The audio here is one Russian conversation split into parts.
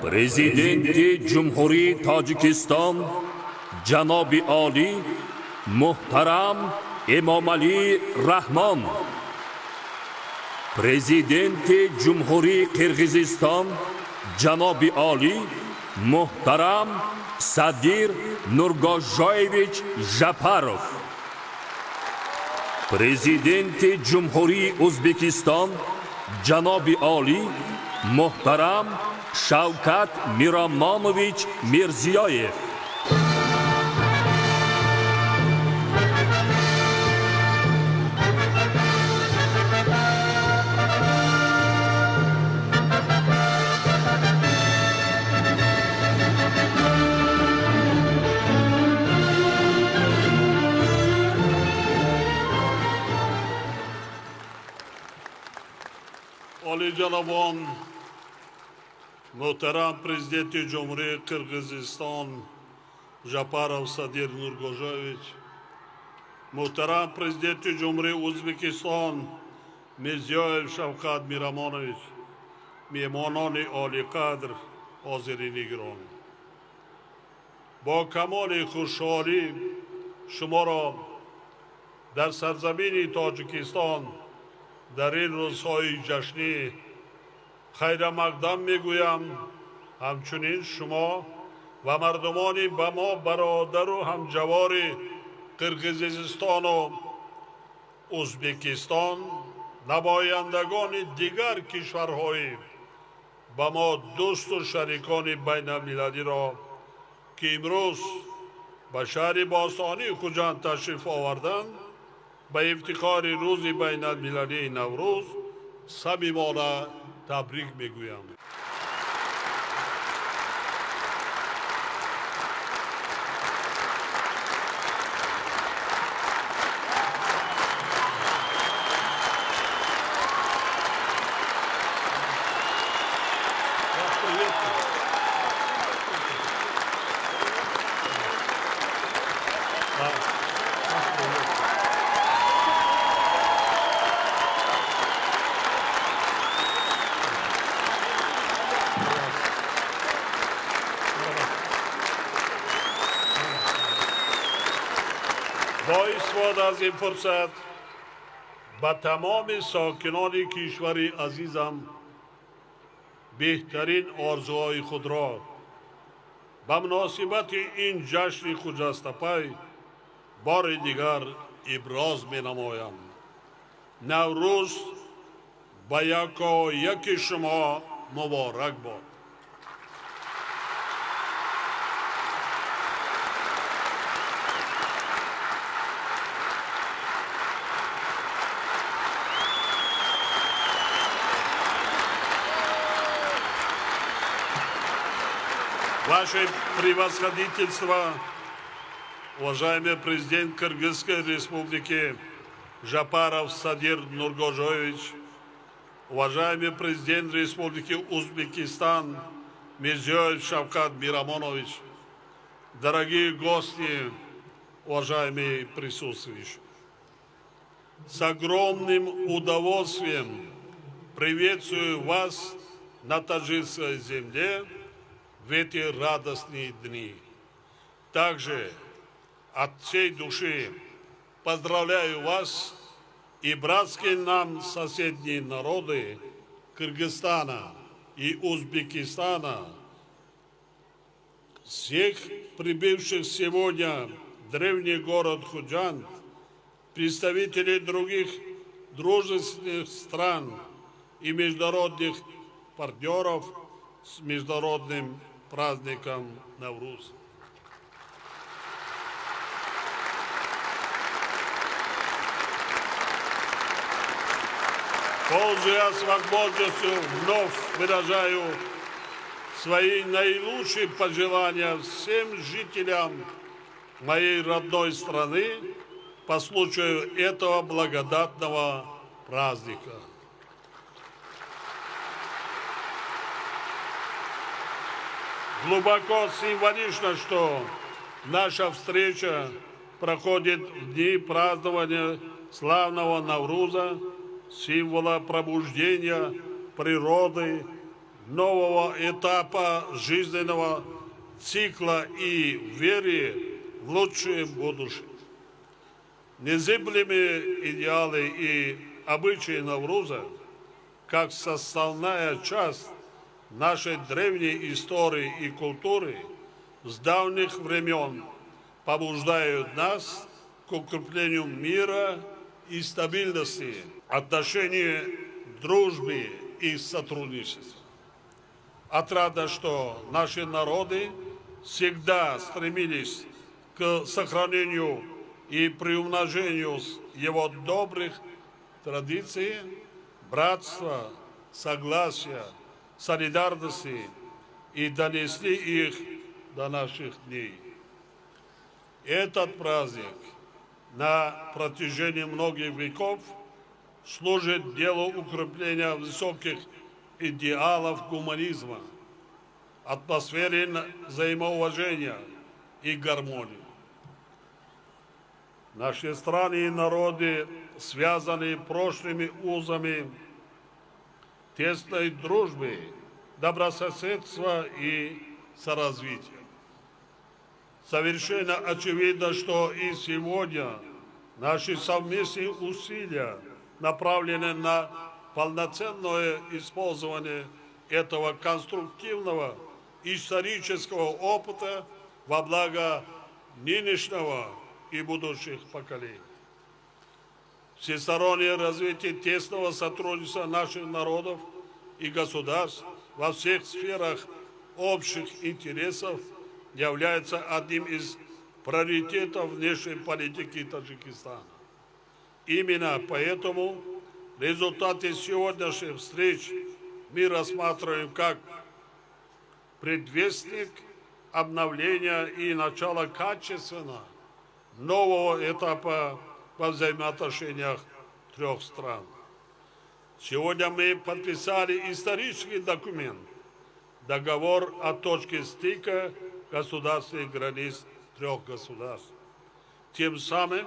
Prezidenti Cumhuriyet Tojikiston Janobi Oli Muhtaram Emomali Rahmon. Prezidenti Cumhuriyet Qirg'iziston Janobi Oli Muhtaram Sadir Nurgozhoyevich Japarov. Prezidenti Cumhuriyet O'zbekiston Janobi Oli Muhtaram Shavkat Miromonovich Mirziyoyev. Oliyjanobon Muhtaram Prezidenti Cumhuriyet Qirg'iziston Japarov Sadir Nurgozhoyevich, Muhtaram Prezidenti Cumhuriyet O'zbekiston Mirziyoyev Shavkat Miromonovich, mehmononi oliy qadr, hozirine gironi. با کمال خوشحالی شما را در سرزمین تاجیکستان در این روزهای جشنی خیر مقدم میگویم. همچنین شما و مردمان با ما برادر و همجوار قرقیزستان و ازبکستان، نمایندگان دیگر کشورهای با ما دوست و شریکان بین المللی را که امروز به شهر باستانی خوجند تشریف آوردند، به افتخار روز بین المللی نوروز صمیمانه تبریک میگویم. با استفاده از این فرصت به تمام ساکنان کشور عزیزم بهترین آرزوهای خود را به مناسبت این جشن خجسته‌پی بار دیگر ابراز می نمایم. نوروز به یکا یک شما مبارک باد. Ваше превосходительство, уважаемый президент Кыргызской республики Жапаров Садир Нургозhoyevich, уважаемый президент республики Узбекистан Mirziyoyev Shavkat Miromonovich, дорогие гости, уважаемые присутствующие, с огромным удовольствием приветствую вас на таджикской земле в эти радостные дни. Также от всей души поздравляю вас и братские нам соседние народы Кыргызстана и Узбекистана, всех прибывших сегодня в древний город Худжанд, представителей других дружественных стран и международных партнеров с международным праздником Навруз. Пользуясь возможностью, вновь выражаю свои наилучшие пожелания всем жителям моей родной страны по случаю этого благодатного праздника. Глубоко символично, что наша встреча проходит в дни празднования славного Навруза, символа пробуждения природы, нового этапа жизненного цикла и веры в лучшее будущее. Незыблемые идеалы и обычаи Навруза, как составная часть нашей древней истории и культуры, с давних времен побуждают нас к укреплению мира и стабильности, отношений, дружбы и сотрудничества. Отрадно, что наши народы всегда стремились к сохранению и приумножению его добрых традиций, братства, согласия, солидарности и донесли их до наших дней. Этот праздник на протяжении многих веков служит делу укрепления высоких идеалов гуманизма, атмосфере взаимоуважения и гармонии. Наши страны и народы связаны прошлыми узами тесной дружбы, добрососедства и соразвития. Совершенно очевидно, что и сегодня наши совместные усилия направлены на полноценное использование этого конструктивного исторического опыта во благо нынешнего и будущих поколений. Всестороннее развитие тесного сотрудничества наших народов и государств во всех сферах общих интересов является одним из приоритетов внешней политики Таджикистана. Именно поэтому результаты сегодняшних встреч мы рассматриваем как предвестник обновления и начала качественного нового этапа во взаимоотношениях трех стран. Сегодня мы подписали исторический документ, договор о точке стыка государственных границ трех государств. Тем самым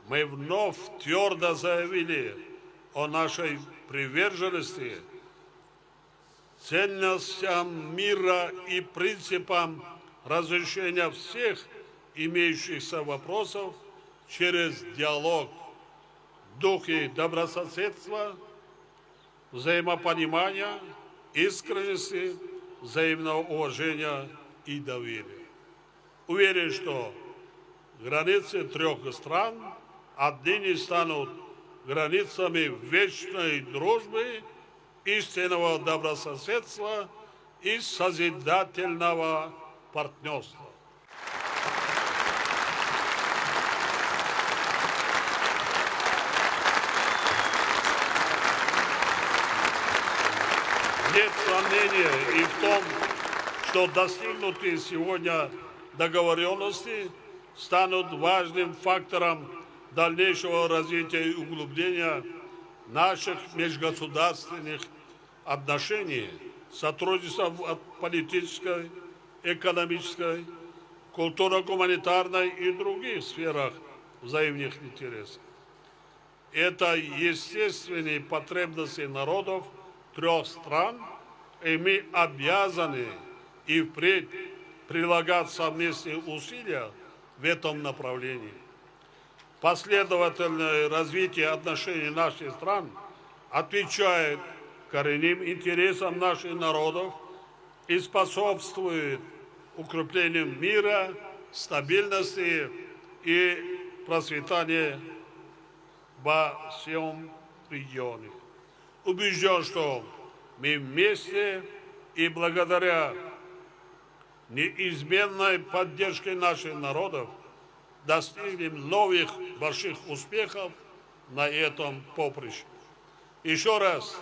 мы вновь твердо заявили о нашей приверженности ценностям мира и принципам разрешения всех имеющихся вопросов через диалог в духе добрососедства, взаимопонимания, искренности, взаимного уважения и доверия. Уверен, что границы трех стран отныне станут границами вечной дружбы, истинного добрососедства и созидательного партнерства. Нет сомнения и в том, что достигнутые сегодня договоренности станут важным фактором дальнейшего развития и углубления наших межгосударственных отношений, сотрудничества в политической, экономической, культурно-гуманитарной и других сферах взаимных интересов. Это естественные потребности народов трех стран, и мы обязаны и впредь прилагать совместные усилия в этом направлении. Последовательное развитие отношений наших стран отвечает коренным интересам наших народов и способствует укреплению мира, стабильности и процветания во всем регионе. Убежден, что мы вместе и благодаря неизменной поддержке наших народов достигнем новых больших успехов на этом поприще. Еще раз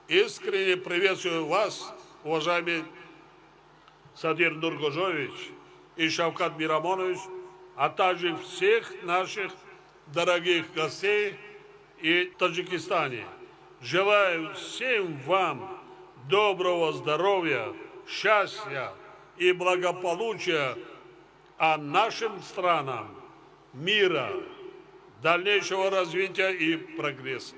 искренне приветствую вас, уважаемый Садыр Нургожович и Шавкат Мирамонович, а также всех наших дорогих гостей и Таджикистане. Желаю всем вам доброго здоровья, счастья и благополучия, а нашим странам мира, дальнейшего развития и прогресса.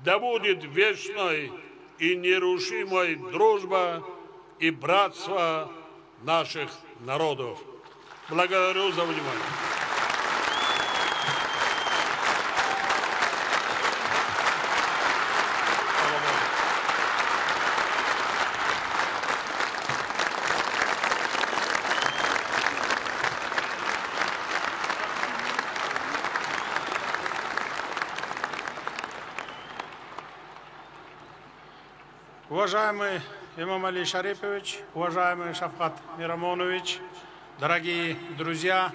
Да будет вечной и нерушимой дружба и братство наших народов. Благодарю за внимание. Уважаемый Эмомали Шарипович, уважаемый Шавкат Мирамонович, дорогие друзья,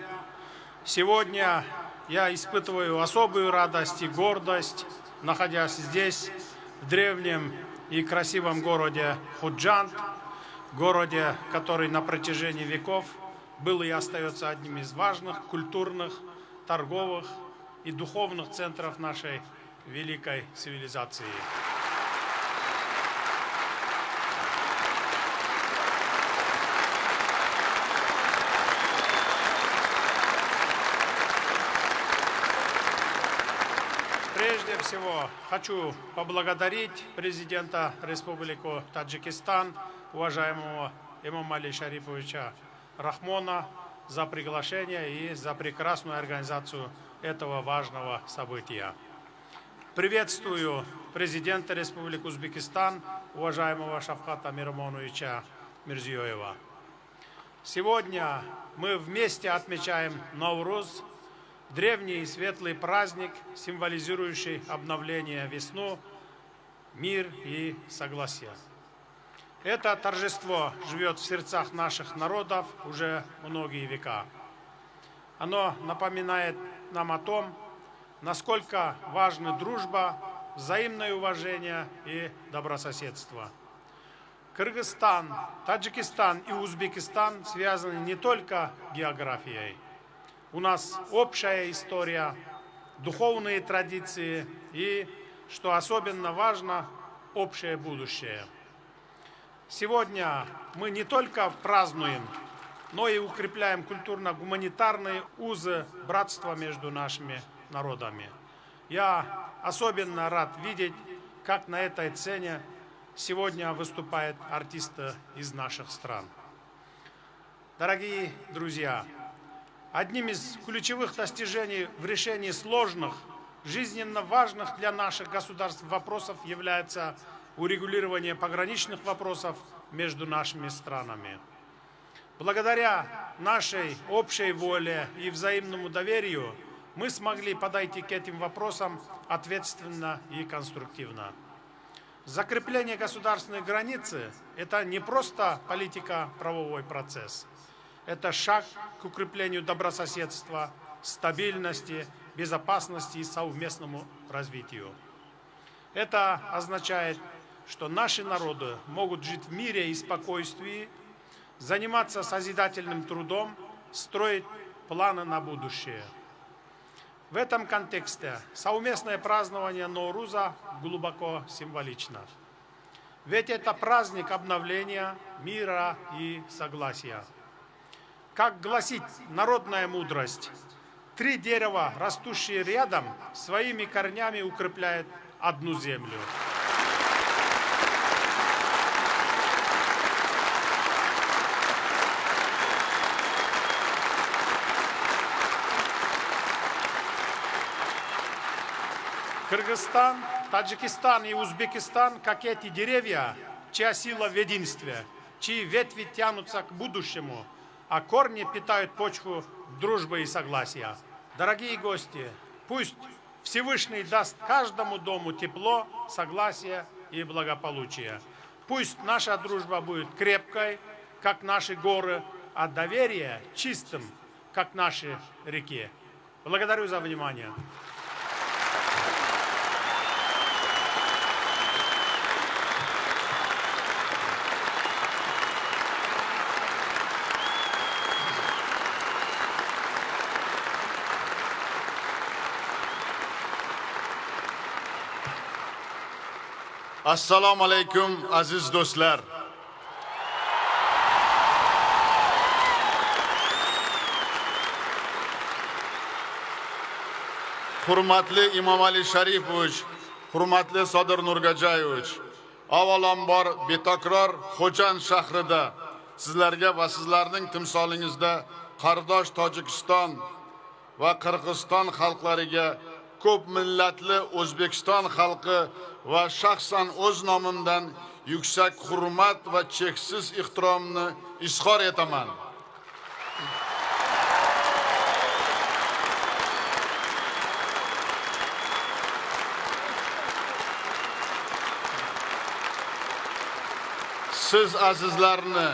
сегодня я испытываю особую радость и гордость, находясь здесь, в древнем и красивом городе Худжанд, городе, который на протяжении веков был и остается одним из важных культурных, торговых и духовных центров нашей великой цивилизации. Прежде всего хочу поблагодарить президента Республики Таджикистан, уважаемого Эмомали Шариповича Рахмона, за приглашение и за прекрасную организацию этого важного события. Приветствую президента Республики Узбекистан, уважаемого Шавката Мирамоновича Мирзиёева. Сегодня мы вместе отмечаем Навруз, древний и светлый праздник, символизирующий обновление, весну, мир и согласие. Это торжество живет в сердцах наших народов уже многие века. Оно напоминает нам о том, насколько важны дружба, взаимное уважение и добрососедство. Кыргызстан, Таджикистан и Узбекистан связаны не только географией. У нас общая история, духовные традиции и, что особенно важно, общее будущее. Сегодня мы не только празднуем, но и укрепляем культурно-гуманитарные узы братства между нашими народами. Я особенно рад видеть, как на этой сцене сегодня выступают артисты из наших стран. Дорогие друзья, одним из ключевых достижений в решении сложных, жизненно важных для наших государств вопросов является урегулирование пограничных вопросов между нашими странами. Благодаря нашей общей воле и взаимному доверию мы смогли подойти к этим вопросам ответственно и конструктивно. Закрепление государственной границы – это не просто политико-правовой процесс. Это шаг к укреплению добрососедства, стабильности, безопасности и совместному развитию. Это означает, что наши народы могут жить в мире и спокойствии, заниматься созидательным трудом, строить планы на будущее. В этом контексте совместное празднование Науруза глубоко символично. Ведь это праздник обновления, мира и согласия. Как гласит народная мудрость, 3 дерева, растущие рядом, своими корнями укрепляют одну землю. Кыргызстан, Таджикистан и Узбекистан, как эти деревья, чья сила в единстве, чьи ветви тянутся к будущему, а корни питают почву дружбы и согласия. Дорогие гости, пусть Всевышний даст каждому дому тепло, согласие и благополучие. Пусть наша дружба будет крепкой, как наши горы, а доверие чистым, как наши реки. Благодарю за внимание. Assalomu alaykum aziz do'stlar. Hurmatli Emomali Sharipovich, hurmatli Sodir Nurgajayevich, avvalambor betakror Xo'jand shahrida sizlarga va sizlarning timsolingizda qardosh Tojikiston va Qirg'iziston xalqlariga ko'p millatli O'zbekiston xalqi va shaxsan o'z nomimdan yuksak hurmat va cheksiz ehtiromni izhor etaman. Siz azizlarni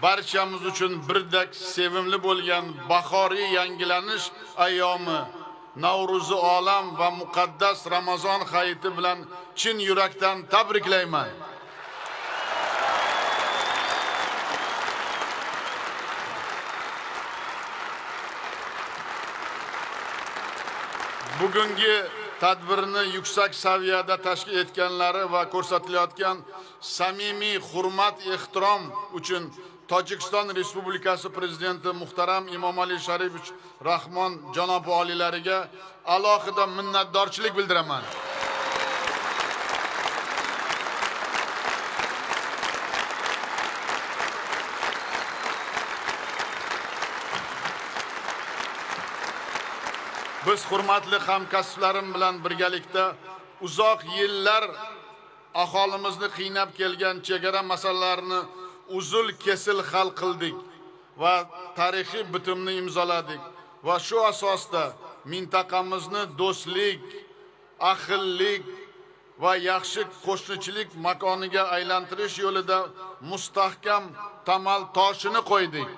barchamiz uchun birdek sevimli bo'lgan bahoriy yangilanish ayyomi Navruzi olam va muqaddas Ramazon hayiti bilan chin yurakdan tabriklayman. Bugungi tadbirni yuksak saviyada tashkil etganlari va ko'rsatilayotgan samimiy hurmat ehtirom uchun Tojikiston Respublikasi Prezidenti muhtaram Emomali Sharipov Rahmon janob oliylariga alohida minnatdorchilik bildiraman. Biz hurmatli hamkasblarim bilan birgalikda uzoq yillar aholimizni qiynab kelgan chegara masalalarini uzul kesil hal qildik va tarixiy bitimni imzoladik va shu asosda mintaqamizni do'stlik, ahillik va yaxshi qo'shnichilik makoniga aylantirish yo'lida mustahkam tamal toshini qo'ydik.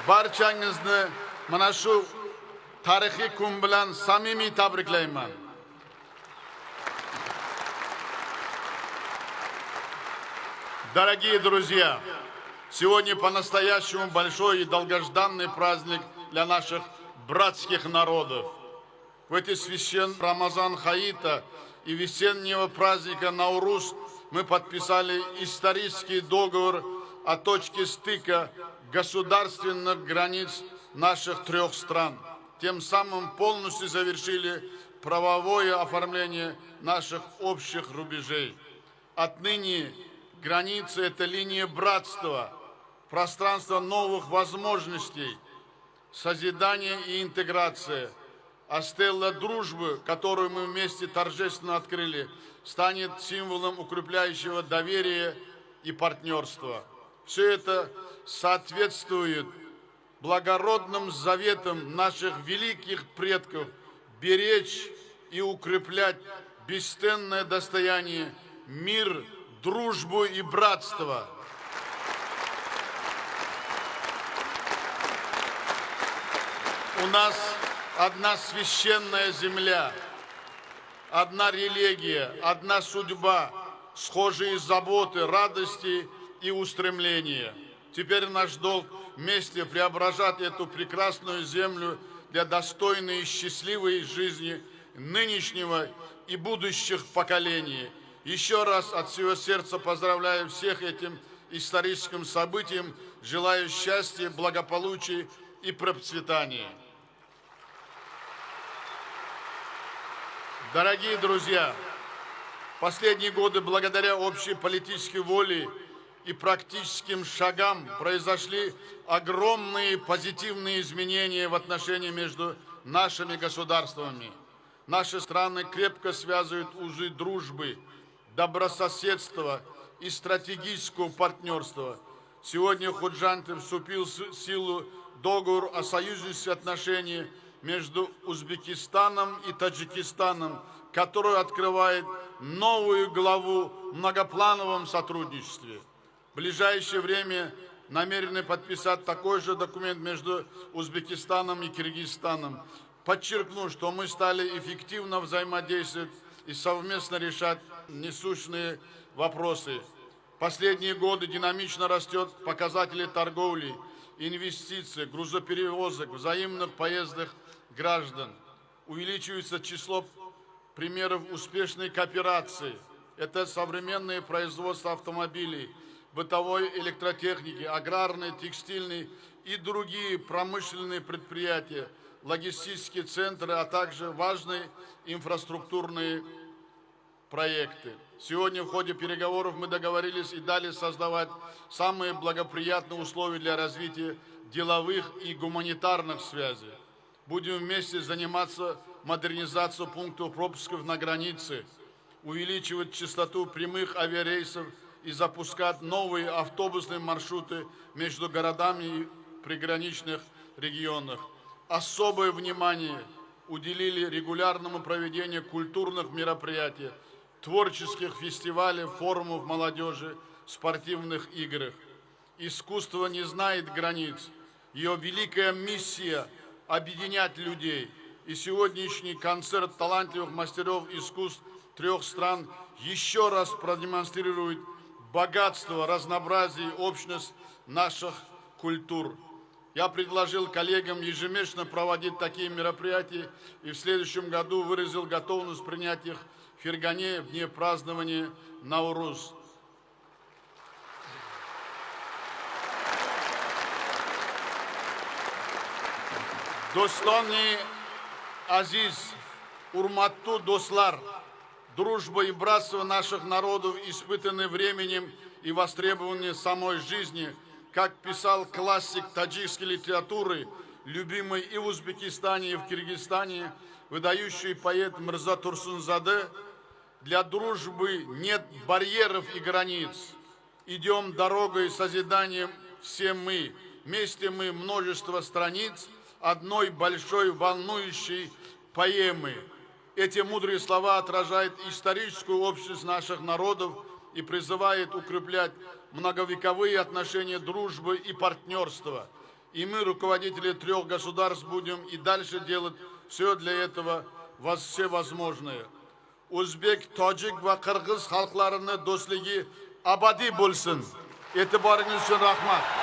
Barchangizni mana shu tarixiy kun bilan samimiy tabriklayman. Дорогие друзья, сегодня по-настоящему большой и долгожданный праздник для наших братских народов. В эти священные Рамазан Хаита и весеннего праздника Наурус мы подписали исторический договор о точке стыка государственных границ наших трех стран. Тем самым полностью завершили правовое оформление наших общих рубежей. Отныне границы – это линия братства, пространство новых возможностей, созидания и интеграции. А стелла дружбы, которую мы вместе торжественно открыли, станет символом укрепляющего доверия и партнерства. Все это соответствует благородным заветам наших великих предков беречь и укреплять бесценное достояние мир, дружбу и братство. У нас одна священная земля, одна религия, одна судьба, схожие заботы, радости и устремления. Теперь наш долг вместе преображать эту прекрасную землю для достойной и счастливой жизни нынешнего и будущих поколений. Еще раз от всего сердца поздравляю всех этим историческим событием, желаю счастья, благополучия и процветания. Дорогие друзья, последние годы благодаря общей политической воле и практическим шагам произошли огромные позитивные изменения в отношениях между нашими государствами. Наши страны крепко связывают узы дружбы, добрососедства и стратегического партнерства. Сегодня в Xo'jandda вступил в силу договор о союзнических отношениях между Узбекистаном и Таджикистаном, который открывает новую главу в многоплановом сотрудничестве. В ближайшее время намерены подписать такой же документ между Узбекистаном и Киргизстаном. Подчеркну, что мы стали эффективно взаимодействовать и совместно решать насущные вопросы. Последние годы динамично растет показатели торговли, инвестиций, грузоперевозок, взаимных поездок граждан. Увеличивается число примеров успешной кооперации. Это современное производство автомобилей, бытовой электротехники, аграрные, текстильные и другие промышленные предприятия, логистические центры, а также важные инфраструктурные проекты. Сегодня в ходе переговоров мы договорились и дали создавать самые благоприятные условия для развития деловых и гуманитарных связей. Будем вместе заниматься модернизацией пунктов пропусков на границе, увеличивать частоту прямых авиарейсов и запускать новые автобусные маршруты между городами и приграничных регионах. Особое внимание уделили регулярному проведению культурных мероприятий, творческих фестивалей, форумов молодежи, спортивных игр. Искусство не знает границ. Ее великая миссия – объединять людей. И сегодняшний концерт талантливых мастеров искусств 3 стран еще раз продемонстрирует богатство, разнообразие и общность наших культур. Я предложил коллегам ежемесячно проводить такие мероприятия и в следующем году выразил готовность принять их в Фергане в дне празднования Nauruз. Достойный Азиз, урматту дослар, дружба и братство наших народов испытаны временем и востребованы самой жизни, как писал классик таджикской литературы, любимый и в Узбекистане, и в Киргизстане, выдающий поэт Мирза Турсунзаде: для дружбы нет барьеров и границ. Идем дорогой созиданием все мы. Вместе мы множество страниц одной большой волнующей поэмы. Эти мудрые слова отражают историческую общность наших народов и призывают укреплять многовековые отношения дружбы и партнерства. И мы, руководители 3 государств, будем и дальше делать все для этого все возможное. O'zbek, tojik va qirg'iz xalqlarini do'stligi abadiy bo'lsin. E'tiboringiz uchun rahmat.